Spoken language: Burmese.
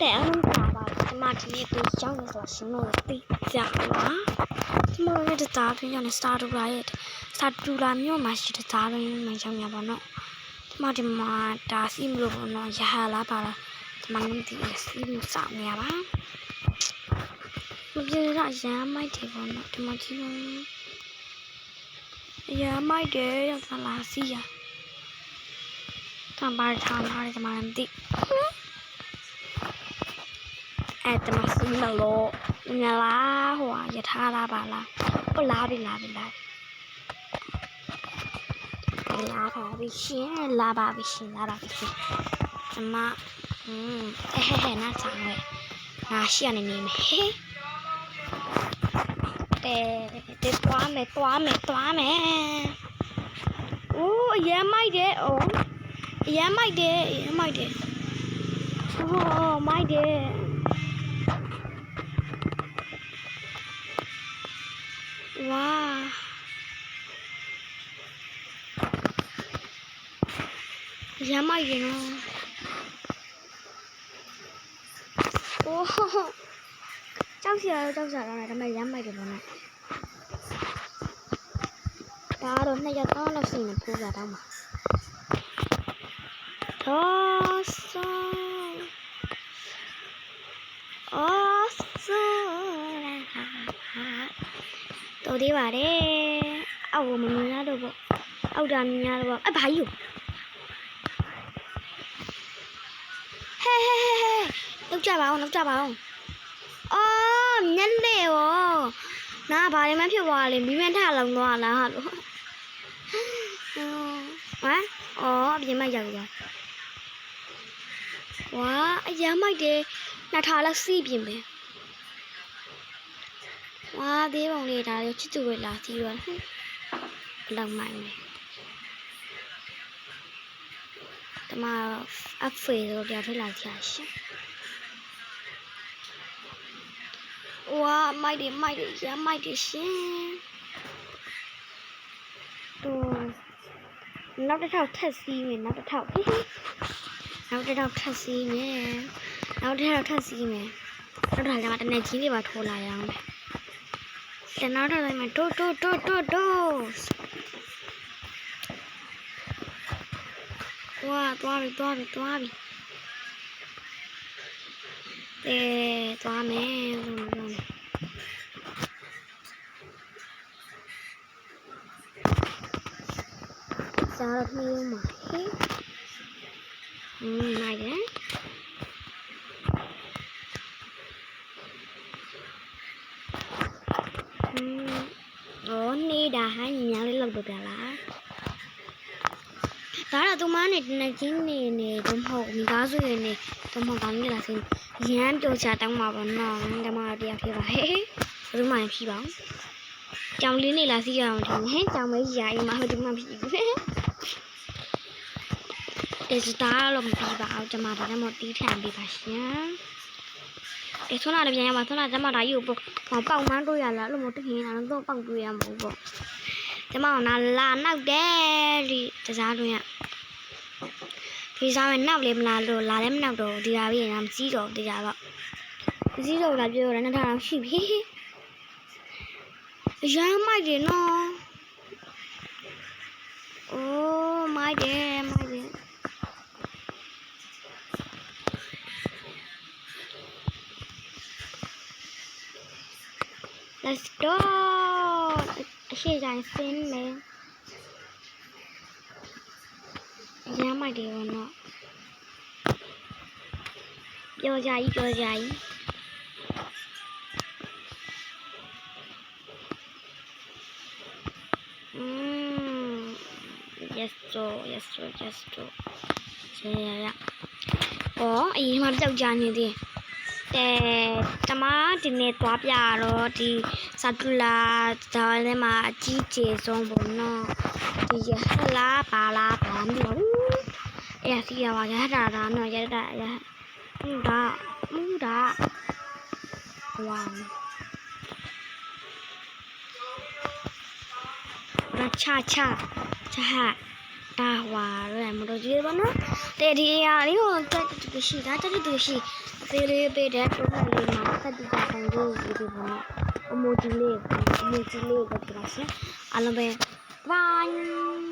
တဲ့အားလုံးပါပါဒီမှာဒီနေ့ကိုကြောင်းနေဆိုရှင်တို့သိကြပါဒီမှာလည်းတရားပြင်းရနေစတာတူလာရဲ့စတာတူလာမြို့မှာရှိတဲ့သားရင်းမှကြောင်းရပါတော့ဒီမှာဒါစီမလို့ပေါ့နော်ရဟလာပါလားဒီမှာလည်းဒီစီမစောင်းနေရပါမပြေရရမ်းမိုက်တယ်ပေါ့နော်ဒီမှာကြည့်လို့ရမ်းမိုက်တယ်ရသလားစီရတံပါထားလာတယ်ဒီမှာလည်းဒီအဲ့တမစီမလို့ငလာဟိုရထားလာပါလားဟိုလာပြီပါပြီရှင်လာပါပြီရှင်အမဟဲ့နားဆောင်လေငါရှိရနေမယ်ဟဲ့တဲ့သွားမယ်အိုးအရမ်းမိုက်တယ်အိုးအရမ်းမိုက်တယ်အိုးမိုက်တယ်ဝါရမ်းမိုက်တယ်နော်အိုးကြောက်စရာတော့ဒါပေမဲ့ရမ်းမိုက်တယ်ပေါ့နော်ဒါတော့2ရက်တော့လောက်စီနေပို့ကြတော့မှာတော်သေးပါတယ်အောက်ကိုမမြင်ရတော့ပေါ့အောက်တာမြင်ရတော့ပေါ့ဘာကြီးဟဲ့လောက်ကြပါအောင်အော်မျက်လေရောနားဘာတွေမှဖြစ်သွားလဲမိမထလောင်သွားလားဟာလို့ဟမ်အော်အပြင်မှာရောက်သွားဝါအရမ်းမိုက်တယ်နှစ်ထားလောက်စီးပြင်ပဲဝါသေးပုံလေးဒါရောချစ်သူပဲလာစီးတော့လောက်မိုက်မယ်တမအဖေတို့ပြထွက်လာကြရှင်ဝါမိုက်တယ်ရမ်းမိုက်တယ်ရှင်တို့နောက်တစ်ထောက်ထက်စီးမယ်နောက်တစ်ထောက်ထက်စီးမယ်နောက်ထပ်ကျမတနေ့ကြီးတွေပါထိုးလာရအောင်ပဲနောက်ထပ်လိုက်မယ်တိုးဝါသွားပြီသွားမယ်စားတော့ပြီးမှာနိုင်တယ်နေတာဟိုင်းညာလေးလောက်တော့ပြလားဒါတော့သူမနဲ့တနက်ချင်းနေတော့မဟုတ်မိသားစုရနေတော့မဟုတ်ကောင်းကြီးလာစင်းရမ်းပြောချတောင်းမှာပေါ့နော်ဓမ္မတရားဖြစ်ပါဟဲ့ဘယ်သူမှဖြစ်ပါဘူးကြောင်လေးနေလာစီရအောင်ထင်ဟဲ့ကြောင်မဲကြီးရအိမ်မှာဟိုဒီမှဖြစ်ဘူးဒီစတားလို့မပြီးပါဘူးဓမ္မဒါနဲ့မတီးထန်ပြီးပါရှင်ဆွမ်းလာတယ်ပြန်ရပါဆွမ်းလာဓမ္မဒါကြီးကိုပေါက်မှန်းတို့ရလားလို့မတခင်လာတော့ပေါက်တွေ့ရမှာပေါ့ဓမ္မကလာနောက်တယ်ဒီတစားတွင်ဒီစားမဲ့နောက်လေမလားလို့လာလည်းမနောက်တော့ဒီဟာပြီးရင်မစည်းတော့တရားပေါ့မစည်းတော့လာပြောရတယ်နှစ်ထောင်ရှိပြီရမ်းမိုက်တယ်နော်အိုးမိုက်တယ်Let's go အရှိတိုင်းဆင်းမယ်ရမ်းမိုက်တယ်ဘောနော်ပြောကြကြီးyes to ရအရင်မှပြောက်ကြနေသေးတမဒီနေ့သွားပြတော့ဒီစတူလာဒါလည်းမှာအကြီးကျယ်ဆုံးပေါ့နော်ဒီရဟလာပါလားဘာမလို့အဲ့စီရပါရတာနော်ရတာမူတာဝါချဒါဝါရဲမလို့ကြည့်ပါနော်တဲ့ဒီအရာလေးကို ဒီရှိတာတတိတူရှိအသေးလေးပေးတဲ့တွန်းလှန်လေးမှာတက်တူတာပုံလေးကိုဒီပေါ်မှာအမိုဂျီလေးပဲပြပါရှင်အားလုံးပဲ bye